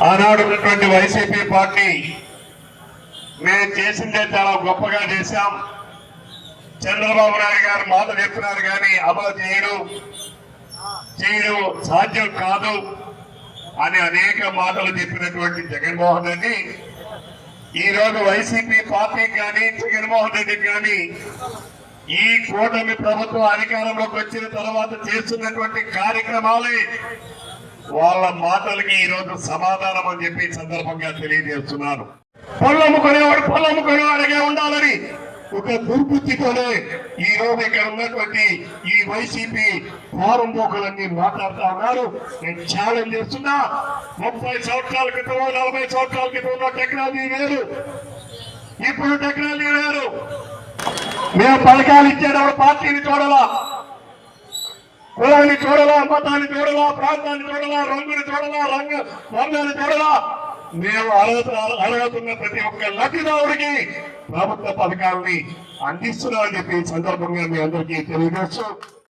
ఆనాడు ఉన్నటువంటి YCP party మేము చేసిందే చాలా గొప్పగా చేశాం, చంద్రబాబు నాయుడు గారు మాట చెప్తున్నారు కానీ అమలు చేయడం సాధ్యం కాదు అని అనేక మాటలు చెప్పినటువంటి జగన్మోహన్ రెడ్డి ఈ రోజు వైసీపీ పార్టీకి కానీ జగన్మోహన్ రెడ్డికి కానీ ఈ కూటమి ప్రభుత్వం అధికారంలోకి వచ్చిన తర్వాత చేస్తున్నటువంటి కార్యక్రమాలే వాళ్ళ మాటలకి ఈ రోజు సమాధానం అని చెప్పి సందర్భంగా తెలియజేస్తున్నాను. పొల్లమ్ముకునేవాడిగా ఉండాలని ఒక దుర్బుద్ధితోనే ఈ రోజు ఇక్కడ ఉన్నటువంటి ఈ వైసీపీ పోరంపోకులన్నీ మాట్లాడుతా ఉన్నారు. నేను ఛాలెంజ్ చేస్తున్నా, 30 సంవత్సరాల క్రితం 40 సంవత్సరాల క్రితం ఉన్న టెక్నాలజీ వేరు, ఇప్పుడు టెక్నాలజీ వేరు. మేము పథకాలు ఇచ్చేటప్పుడు పార్టీని చూడాలా, కులాన్ని చూడాలా, మతాన్ని చూడాలా, ప్రాంతాన్ని చూడాలా, రంగుని చూడాలా, రంగాన్ని చూడాలా. మేము అర్హతున్న ప్రతి ఒక్క లబ్ధిదారుడికి ప్రభుత్వ పథకాలని అందిస్తున్నామని చెప్పి సందర్భంగా మీ అందరికీ తెలియజేస్తూ